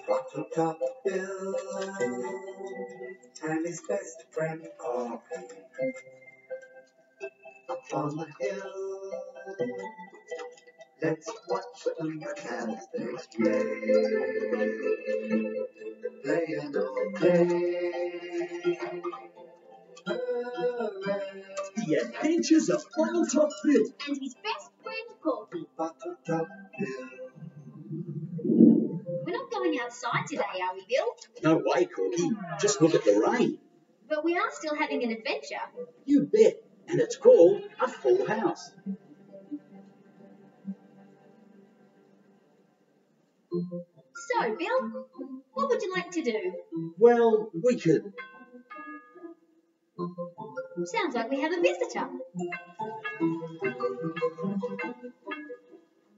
Buttercup Bill and his best friend Corky up on the hill. Let's watch them as they play and all play. Hooray! The Adventures of Buttercup Bill and his best friend Corky. Buttercup Bill. We're not going outside today, are we, Bill? No way, Corky. Just look at the rain. But we are still having an adventure. You bet. And it's called a full house. So, Bill, what would you like to do? Well, we could. Sounds like we have a visitor.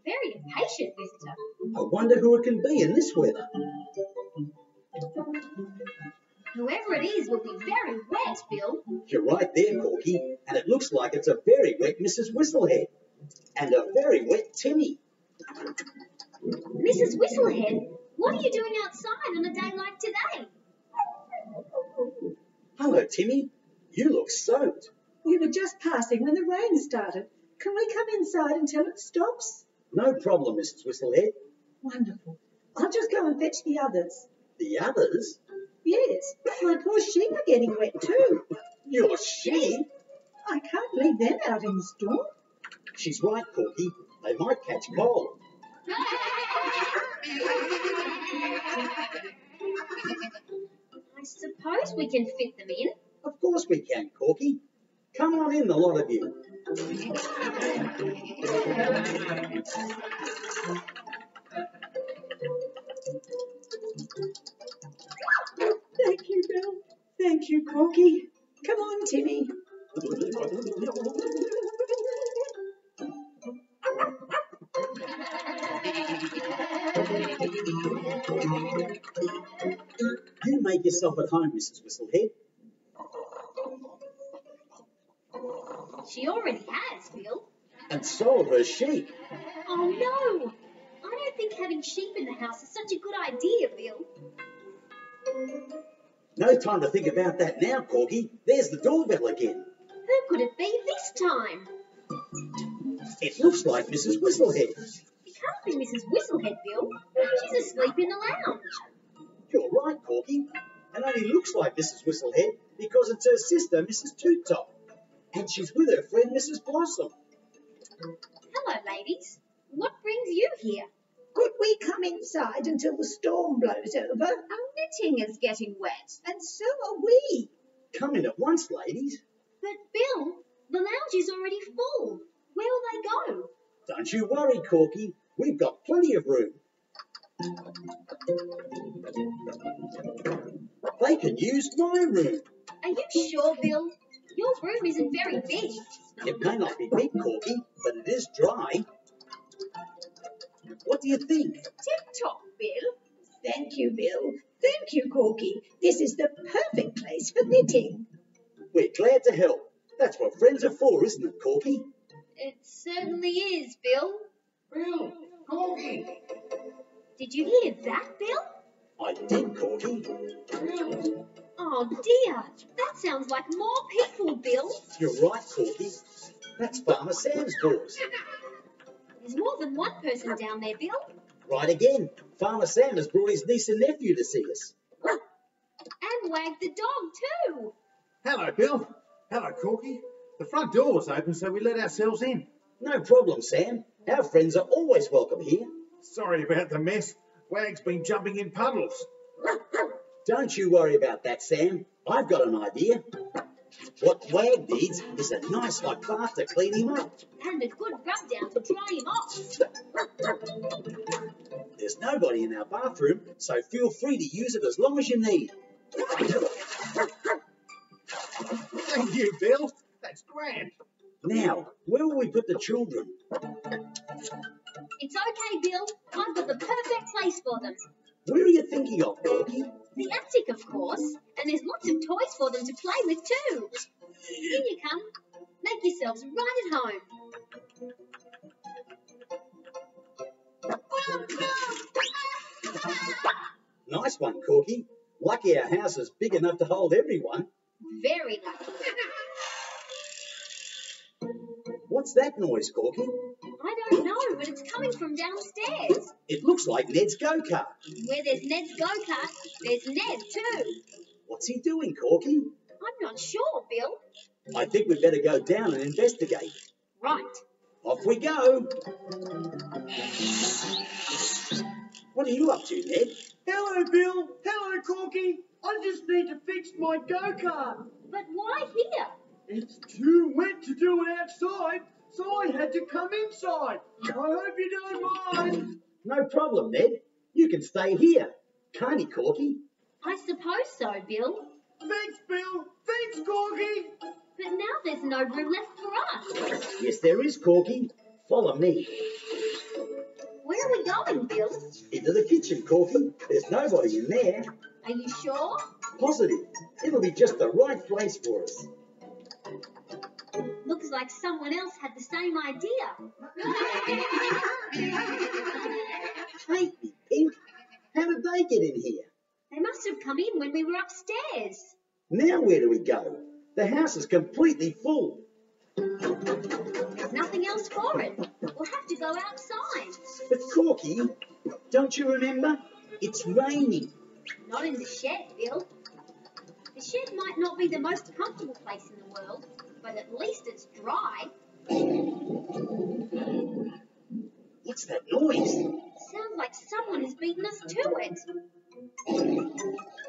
Very impatient visitor. I wonder who it can be in this weather. Whoever it is will be very wet, Bill. You're right there, Corky. And it looks like it's a very wet Mrs. Whistlehead. And a very wet Timmy. Mrs. Whistlehead, what are you doing outside on a day like today? Hello, Timmy. You look soaked. We were just passing when the rain started. Can we come inside until it stops? No problem, Mrs. Whistlehead. Wonderful. I'll just go and fetch the others. The others? Yes, my poor sheep are getting wet too. Your sheep? I can't leave them out in the storm. She's right, Corky. They might catch cold. I suppose we can fit them in. Of course we can, Corky. Come on in, the lot of you. Thank you, Bill. Thank you, Corky. Come on, Timmy. You make yourself at home, Mrs. Whistlehead. She already has, Bill. And so have her sheep. Oh, no. I don't think having sheep in the house is such a good idea, Bill. No time to think about that now, Corky. There's the doorbell again. Who could it be this time? It looks like Mrs. Whistlehead. It can't be Mrs. Whistlehead, Bill. She's asleep in the lounge. You're right, Corky. It only looks like Mrs. Whistlehead because it's her sister, Mrs. Toot Top. And she's with her friend, Mrs. Blossom. Hello, ladies. What brings you here? Could we come inside until the storm blows over? Our knitting is getting wet. And so are we. Come in at once, ladies. But, Bill, the lounge is already full. Where will they go? Don't you worry, Corky. We've got plenty of room. They can use my room. Are you sure, Bill? Your room isn't very big. It may not be big, Corky, but it is dry. What do you think? Tip-top, Bill. Thank you, Bill. Thank you, Corky. This is the perfect place for knitting. We're glad to help. That's what friends are for, isn't it, Corky? It certainly is, Bill. Bill, Corky. Did you hear that, Bill? I did, Corky. Bill. Oh, dear. That sounds like more people, Bill. You're right, Corky. That's Farmer Sam's doors. There's more than one person down there, Bill. Right again. Farmer Sam has brought his niece and nephew to see us. And Wag the dog, too. Hello, Bill. Hello, Corky. The front door was open, so we let ourselves in. No problem, Sam. Our friends are always welcome here. Sorry about the mess. Wag's been jumping in puddles. Don't you worry about that, Sam. I've got an idea. What Wag needs is a nice hot bath to clean him up. And a good rub down to dry him off. There's nobody in our bathroom, so feel free to use it as long as you need. Thank you, Bill. That's grand. Now, where will we put the children? It's okay, Bill. I've got the perfect place for them. Where are you thinking of, Corky? The attic, of course. And there's lots of toys for them to play with, too. Here you come. Make yourselves right at home. Nice one, Corky. Lucky our house is big enough to hold everyone. Very lucky. What's that noise, Corky? I don't know, but it's coming from downstairs. It looks like Ned's go-kart. Where there's Ned's go-kart, there's Ned too. What's he doing, Corky? I'm not sure, Bill. I think we'd better go down and investigate. Right. Off we go. What are you up to, Ned? Hello, Bill. Hello, Corky. I just need to fix my go-kart. But why here? It's too wet to do it outside, so I had to come inside. I hope you don't mind. No problem, Ned. You can stay here. Can't he, Corky? I suppose so, Bill. Thanks, Bill. Thanks, Corky. But now there's no room left for us. Yes, there is, Corky. Follow me. Where are we going, Bill? Into the kitchen, Corky. There's nobody in there. Are you sure? Positive. It'll be just the right place for us. Looks like someone else had the same idea. Hey, Pink. How did they get in here? They must have come in when we were upstairs. Now where do we go? The house is completely full. There's nothing else for it. We'll have to go outside. But Corky, don't you remember? It's raining. Not in the shed, Bill. The shed might not be the most comfortable place in the world, but at least it's dry. What's that noise? Sounds like someone has beaten us to it.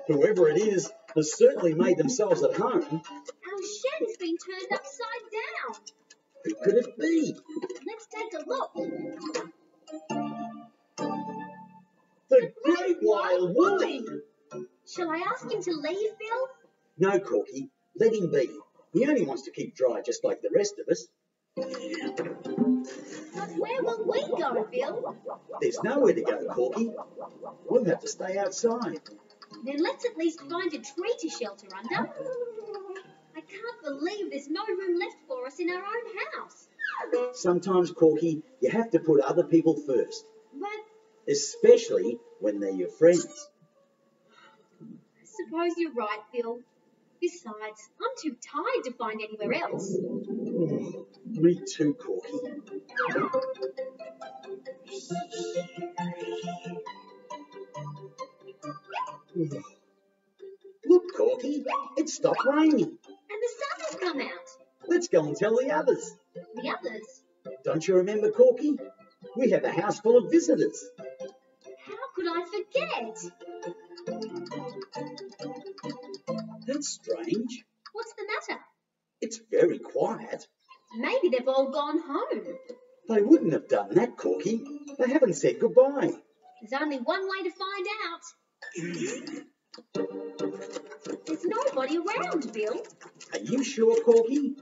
Whoever it is has certainly made themselves at home. Our shed has been turned upside down. Who could it be? Let's take a look. The Great Wild Woolly! Shall I ask him to leave, Bill? No, Corky. Let him be. He only wants to keep dry just like the rest of us. But where will we go, Bill? There's nowhere to go, Corky. We'll have to stay outside. Then let's at least find a tree to shelter under. I can't believe there's no room left for us in our own house. Sometimes, Corky, you have to put other people first, But especially when they're your friends. I suppose you're right, Bill. Besides, I'm too tired to find anywhere else. Me too, Corky. Look, Corky, it stopped raining. And the sun has come out. Let's go and tell the others. The others? Don't you remember, Corky? We have a house full of visitors. How could I forget? That's strange. What's the matter? It's very quiet. Maybe they've all gone home. They wouldn't have done that, Corky. They haven't said goodbye. There's only one way to find out. There's nobody around, Bill. Are you sure, Corky?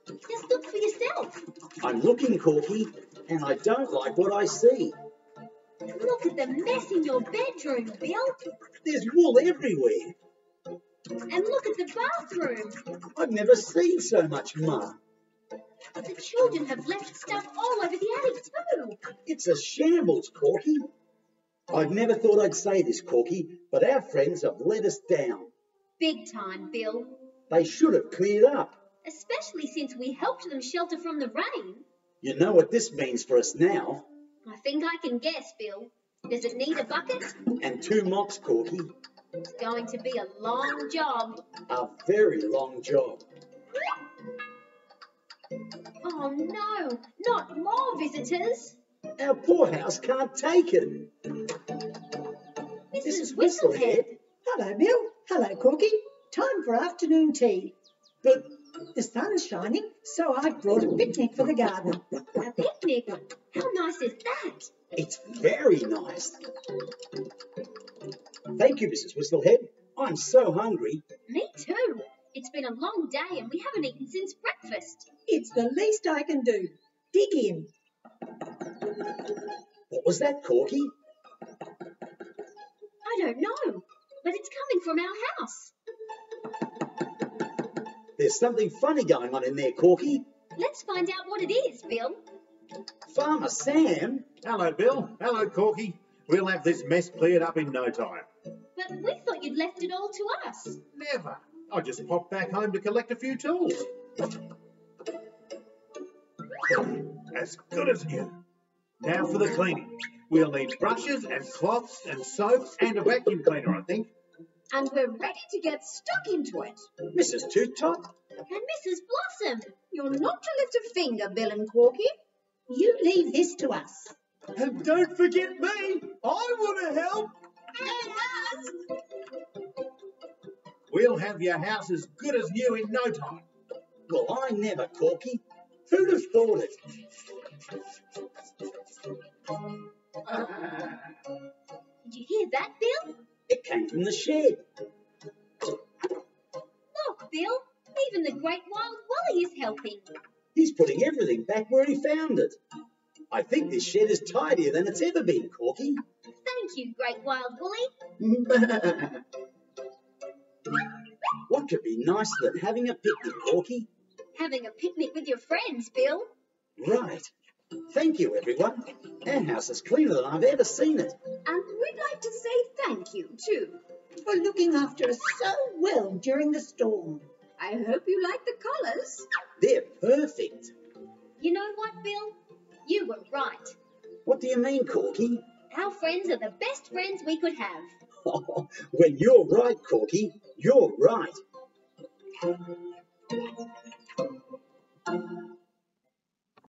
Just look for yourself. I'm looking, Corky, and I don't like what I see. Look at the mess in your bedroom, Bill. There's wool everywhere. And look at the bathroom. I've never seen so much mud. The children have left stuff all over the attic too. It's a shambles, Corky. I've never thought I'd say this, Corky, but our friends have let us down. Big time, Bill. They should have cleared up. Especially since we helped them shelter from the rain. You know what this means for us now. I think I can guess, Bill. Does it need a bucket? And 2 mops, Corky. It's going to be a long job. A very long job. Oh no, not more visitors. Our poor house can't take it. Mrs. Whistlehead. Hello, Bill. Hello, Corky. Time for afternoon tea. But The sun's shining, so I've brought a picnic for the garden. A picnic? How nice is that? it's very nice. Thank you, Mrs. Whistlehead. I'm so hungry. Me too. It's been a long day and we haven't eaten since breakfast. It's the least I can do. Dig in. What was that, Corky? I don't know, but it's coming from our house. There's something funny going on in there, Corky. Let's find out what it is, Bill. Farmer Sam? Hello, Bill. Hello, Corky. We'll have this mess cleared up in no time. But we thought you'd left it all to us. Never. I just popped back home to collect a few tools. As good as new. Now for the cleaning. We'll need brushes and cloths and soaps and a vacuum cleaner, I think. And we're ready to get stuck into it. Mrs. Two Top, And Mrs. Blossom. You're not to lift a finger, Bill and Corky. You leave this to us. And don't forget me. I want to help. We'll have your house as good as new in no time. well, I never, Corky. Who'd have thought it? Did you hear that, Bill? It came from the shed. Look, Bill. Even the great wild Wally is helping. He's putting everything back where he found it. I think this shed is tidier than it's ever been, Corky. Thank you, great wild Wally. What could be nicer than having a picnic, Corky? Having a picnic with your friends, Bill. Right. Thank you, everyone. Our house is cleaner than I've ever seen it. And we'd like to say thank you, too, for looking after us so well during the storm. I hope you like the colours. They're perfect. You know what, Bill? You were right. What do you mean, Corky? Our friends are the best friends we could have. When you're right, Corky, you're right.